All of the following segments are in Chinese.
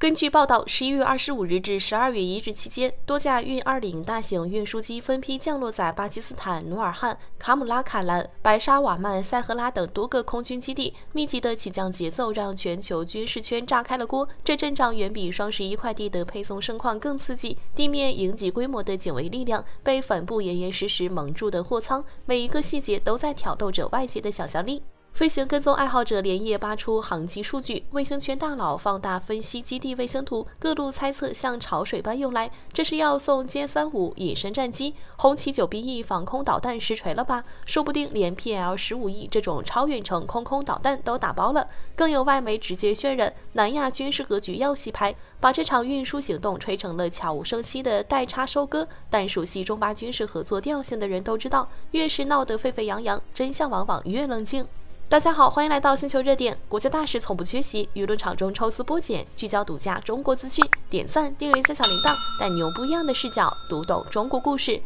根據報道，11月25日至12月1日期間，多架運20大型運輸機分批降落在巴基斯坦努爾汗、卡姆拉卡蘭、白沙瓦曼塞赫拉等多個空軍基地，密集的起降節奏讓全球軍事圈炸開了鍋。這陣仗遠比雙11快遞的配送盛況更刺激，地面營級規模的警衛力量被反布嚴嚴實實蒙住的貨艙，每一個細節都在挑逗着外界的想象力。飛行跟蹤愛好者連夜扒出航機數據，衛星圈大佬放大分析基地衛星圖，各路猜測像潮水般湧來，這是要送殲35隱身戰機、紅旗 9BE 防空導彈實錘了吧？說不定連 PL-15E 這種超遠程空導彈都打包了。更有外媒直接渲染南亞軍事格局要洗牌，把這場運輸行動吹成了悄無聲息的代差收割。但熟悉中巴軍事合作調性的人都知道，越是鬧得沸沸揚揚，真相往往越冷靜。大家好，歡迎來到星球熱點，國家大事從不缺席，輿論場中抽絲剝繭，聚焦獨家中國資訊，點讚、訂閱、加小鈴鐺，帶你用不一樣的視角讀懂中國故事。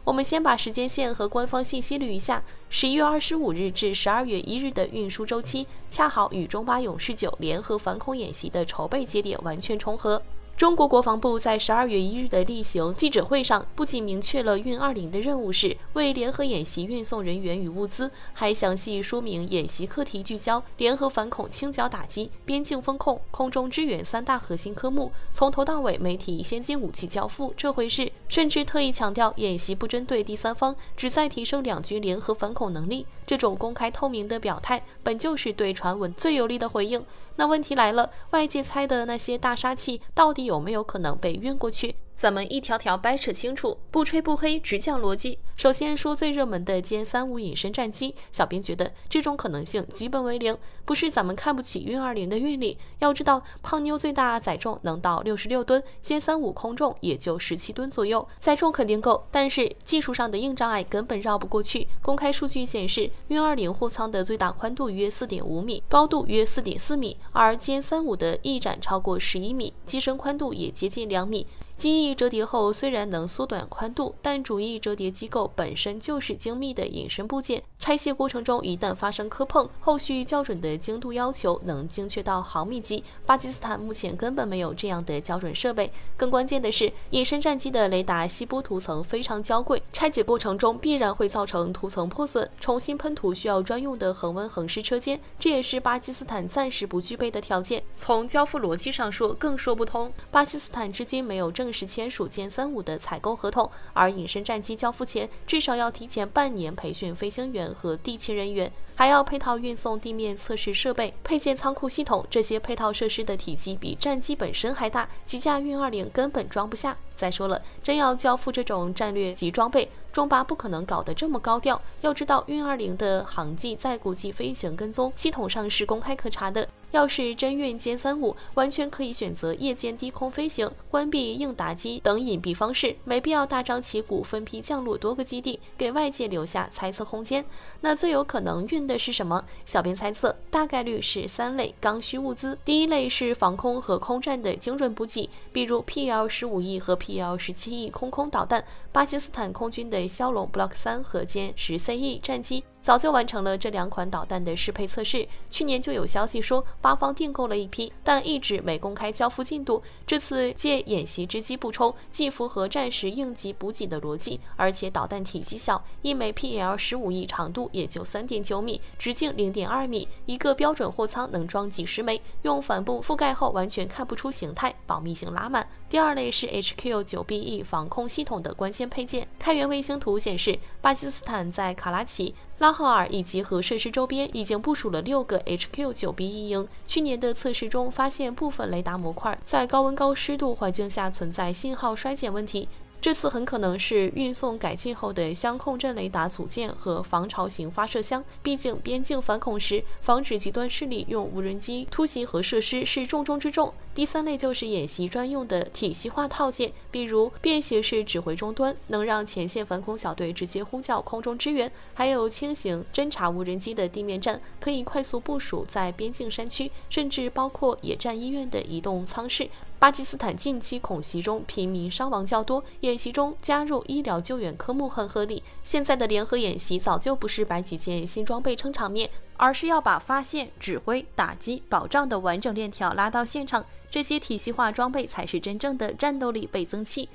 我們先把時間線和官方信息捋一下，11月25日至12月1日的運輸週期，恰好與中巴勇士9聯合反恐演習的籌備節點完全重合。中國國防部在12月1日的例行記者會上，不僅明確了運20的任務是為聯合演習運送人員與物資，還詳細說明演習課題聚焦聯合反恐清剿打擊、邊境封控、空中支援3大核心科目，從頭到尾沒提先進武器交付這回事，甚至特意強調演習不針對第三方，旨在提升兩軍聯合反恐能力。這種公開透明的表態，本就是對傳聞最有力的回應。那問題來了，外界猜的那些大殺器到底有沒有可能被運過去？咱們一條條掰扯清楚，不吹不黑，只講邏輯。首先說最熱門的殲35隱身戰機，小編覺得這種可能性基本為零。不是咱們看不起運20的運力，要知道胖妞最大載重能到66噸，殲35空重也就17噸左右，載重肯定夠，但是技術上的硬障礙根本繞不過去。公開數據顯示，運20貨艙的最大寬度約4.5米，高度約4.4米，而殲35的翼展超過11米，機身寬度也接近2米。機翼折疊後雖然能縮短寬度，但主翼折疊機構本身就是精密的隱身部件，拆卸過程中一旦發生磕碰，後續校準的精度要求能精確到毫米級。巴基斯坦目前根本沒有這樣的校準設備，更關鍵的是，隱身戰機的雷達吸波塗層非常嬌貴，拆解過程中必然會造成塗層破損，重新噴塗需要專用的恆溫恆濕車間，這也是巴基斯坦暫時不具備的條件。從交付邏輯上說，更說不通。巴基斯坦至今沒有正式簽署殲35的採購合同，而隱身戰機交付前至少要提前半年培訓飛行員和地勤人員，還要配套運送地面測試設備、配件倉庫系統。這些配套設施的體積比戰機本身還大，幾架運20根本裝不下。再說了，真要交付這種戰略級裝備，中巴不可能搞得這麼高調。要知道，運20的航技在國際飛行跟蹤系統上是公開可查的。要是真運殲35，完全可以選擇夜間低空飛行、關閉應答機等隱蔽方式，沒必要大張旗鼓分批降落多個基地，給外界留下猜測空間。那最有可能運的是什麼？小編猜測，大概率是3類剛需物資。第一類是防空和空戰的精準補給，比如 PL-15E 和 PL-17E 空導彈。巴基斯坦空軍的梟龍 Block 3和殲10CE 戰機早就完成了這2款導彈的適配測試，去年就有消息說巴方訂購了一批，但一直沒公開交付進度。這次借演習之機補充，既符合戰時應急補給的邏輯，而且導彈體積小，一枚 PL-15E 長度也就3.9米，直徑0.2米，一個標準貨艙能裝幾十枚，用帆布覆蓋後完全看不出形態，保密性拉滿。第二類是 HQ-9BE 防空系統的關鍵配件。開源衛星圖顯示，巴基斯坦在卡拉奇、拉合爾以及核設施周邊已經部署了6個 HQ-9BE 營。去年的測試中發現部分雷達模塊在高溫高濕度環境下存在信號衰減問題。這次很可能是運送改進後的相控陣雷達組件和防潮型發射箱。畢竟邊境反恐時，防止極端勢力用無人機突襲核設施是重中之重。第三類就是演習專用的體系化套件，比如便攜式指揮終端，能讓前線反恐小隊直接呼叫空中支援；還有輕型偵察無人機的地面站，可以快速部署在邊境山區，甚至包括野戰醫院的移動艙室。巴基斯坦近期恐襲中平民傷亡較多，演習中加入醫療救援科目很合理。現在的聯合演習早就不是擺幾件新裝備撐場面，而是要把發現、指揮、打擊、保障的完整鏈條拉到現場，這些體系化裝備才是真正的戰鬥力倍增器。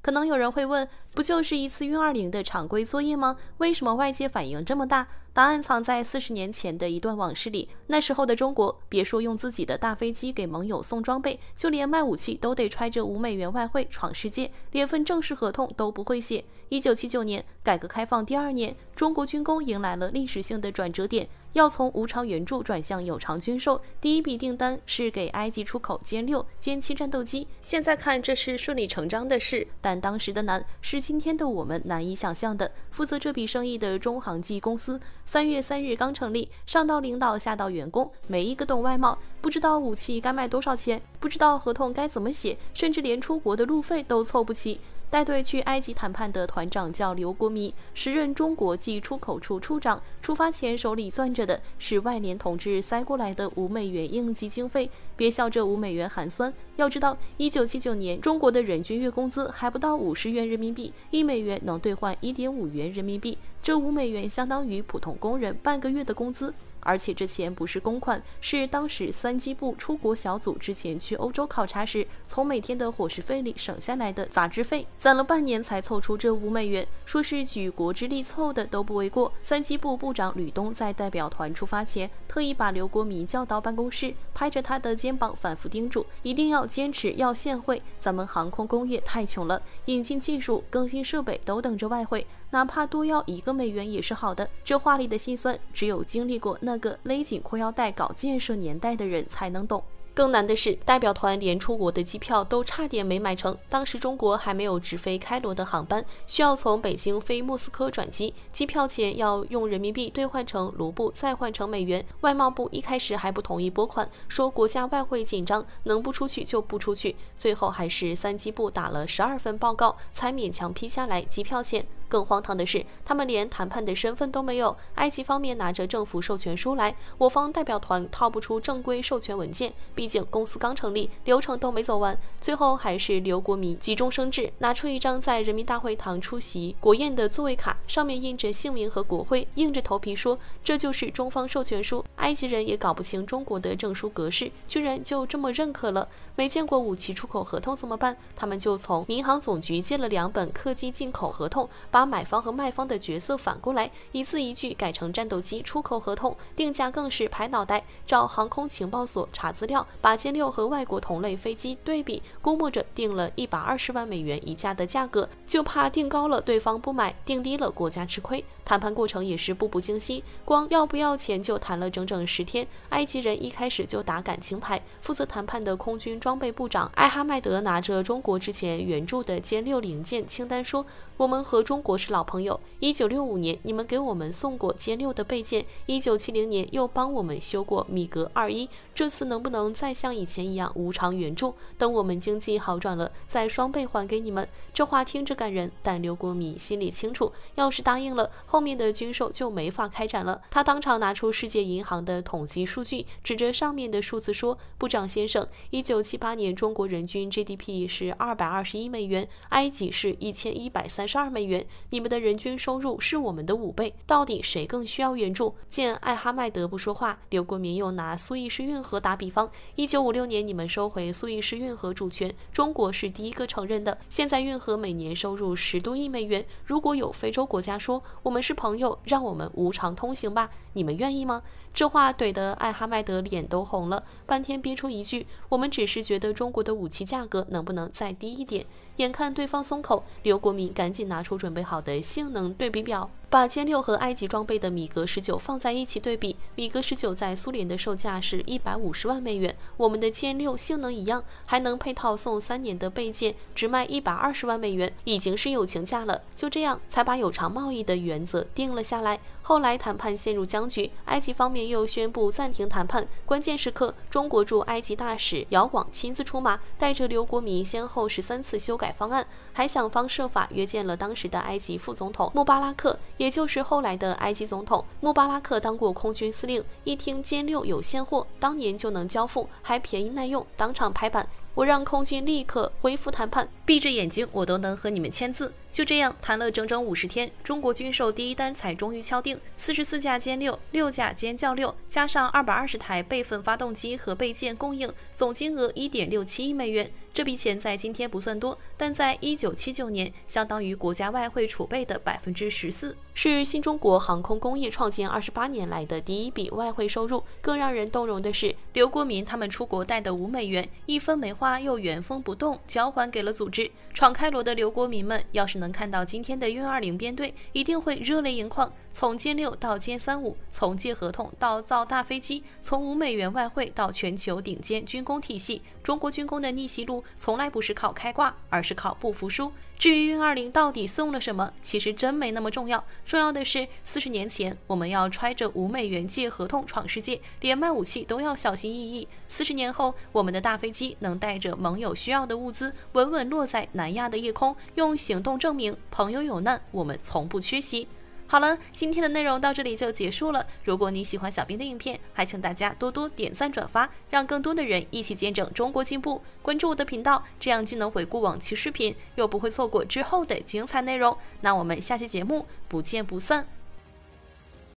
可能有人會問，不就是一次運20的常規作業嗎？為什麼外界反應這麼大？答案藏在40年前的一段往事裡。那時候的中國，別說用自己的大飛機給盟友送裝備，就連賣武器都得揣着5美元外匯闖世界，連份正式合同都不會寫。1979年，改革開放第2年，中國軍工迎來了歷史性的轉折點，要從無償援助轉向有償軍售。第一筆訂單是給埃及出口殲6、殲7戰鬥機。現在看這是順理成章的事，但當時的難是今天的我們難以想象的。負責這筆生意的中航技公司3月3日剛成立，上到領導下到員工，每一個懂外貿，不知道武器該賣多少錢，不知道合同該怎麼寫，甚至連出國的路費都湊不齊。帶隊去埃及談判的團長叫劉國彌，時任中國技出口處處長。出發前手裡攥着的是外聯同志塞過來的5美元應急經費。別笑這5美元寒酸，要知道1979年中國的人均月工資還不到50元人民幣，1美元能兌換1.5元人民幣，這5美元相當於普通工人半個月的工資。而且這錢不是公款，是當時三機部出國小組之前去歐洲考察時，從每天的伙食費裡省下來的雜支費，攢了半年才湊出這5美元，說是舉國之力湊的都不為過。三機部部長呂東在代表團出發前，特意把劉國彌叫到辦公室，拍着他的肩膀反覆叮囑，一定要堅持要現匯，咱們航空工業太窮了，引進技術、更新設備都等着外匯，哪怕多要1個美元也是好的。這話裡的辛酸，只有經歷過那個勒緊褲腰帶搞建設年代的人才能懂。更難的是，代表團連出國的機票都差點沒買成。當時中國還沒有直飛開羅的航班，需要從北京飛莫斯科轉機，機票錢要用人民幣兌換成盧布，再換成美元。外貿部一開始還不同意撥款，說國家外匯緊張，能不出去就不出去。最後還是三機部打了12份報告，才勉強批下來機票錢。更荒唐的是，他們連談判的身份都沒有。埃及方面拿着政府授權書來，我方代表團套不出正規授權文件。畢竟公司剛成立，流程都沒走完。最後還是劉國彌急中生智，拿出一張在人民大會堂出席國宴的座位卡，上面印着姓名和國徽，硬着頭皮說這就是中方授權書。埃及人也搞不清中國的證書格式，居然就這麼認可了。沒見過武器出口合同怎麼辦？他們就從民航總局借了2本客機進口合同，把買方和賣方的角色反過來，一字一句改成戰鬥機出口合同，定價更是拍腦袋，找航空情報所查資料，把殲6和外國同類飛機對比，估摸着定了120萬美元一架的價格，就怕定高了對方不買，定低了國家吃虧。談判過程也是步步驚心，光要不要錢就談了整整10天。埃及人一開始就打感情牌，負責談判的空軍裝備部長艾哈邁德拿着中國之前援助的殲6零件清單說，我們和中國是老朋友，1965年你們給我們送過殲6的備件，1970年又幫我們修過米格21，這次能不能再像以前一樣無償援助，等我們經濟好轉了再雙倍還給你們？這話聽着感人，但劉國彌心裡清楚，要是答應了，後面的軍售就沒法開展了。他當場拿出世界銀行的統計數據，指着上面的數字說，部長先生，1978年中國人均 GDP 是221美元，埃及是1132美元，你們的人均收入是我們的5倍，到底誰更需要援助？見艾哈邁德不說話，劉國彌又拿蘇伊士運河打比方，1956年你們收回蘇伊士運河主權，中國是第一個承認的，現在運河每年收入10多億美元，如果有非洲國家說我們是朋友，讓我們無償通行吧，你們願意嗎？這話懟得艾哈邁德臉都紅了，半天憋出一句，我們只是覺得中國的武器價格能不能再低一點。眼看對方鬆口，劉國彌趕緊拿出準備好的性能對比表，把殲6和埃及裝備的米格19放在一起對比。米格19在蘇聯的售價是150萬美元，我們的殲6性能一樣，還能配套送3年的備件，只賣120萬美元，已經是友情價了。就這樣才把有償貿易的原則定了下來。後來談判陷入僵局，埃及方面又宣布暫停談判。關鍵時刻，中國駐埃及大使姚廣親自出馬，帶着劉國民先後13次修改方案，還想方設法約見了當時的埃及副總統穆巴拉克，也就是後來的埃及總統。穆巴拉克當過空軍司令，一聽殲6有現貨，當年就能交付，還便宜耐用，當場拍板，我讓空軍立刻恢復談判，閉着眼睛我都能和你們簽字。就這樣談了整整50天，中國軍售第一單才終於敲定，44架殲6、6架殲教6，加上220台備份發動機和備件供應，總金額1.67億美元。這筆錢在今天不算多，但在1979年相當於國家外匯儲備的14%，是新中國航空工業創建28年來的第一筆外匯收入。更讓人動容的是，劉國民他們出國帶的5美元，一分沒花又原封不動交還給了組織。闖開羅的劉國民們，要是能看到今天的運20編隊，一定會熱淚盈眶。從殲6到殲35，從借合同到造大飛機，從5美元外匯到全球頂尖軍工體系，中國軍工的逆襲路從來不是靠開掛，而是靠不服輸。至於運20到底送了什麼，其實真沒那麼重要，重要的是40年前我們要揣着5美元借合同闖世界，連賣武器都要小心翼翼。40年後，我們的大飛機能帶着盟友需要的物資，穩穩落在南亞的夜空，用行動證明朋友有難，我們從不缺席。好了，今天的內容到這裡就結束了。如果你喜歡小編的影片，還請大家多多點讚轉發，讓更多的人一起見證中國進步。關注我的頻道，這樣既能回顧往期視頻，又不會錯過之後的精彩內容。那我們下期節目不見不散。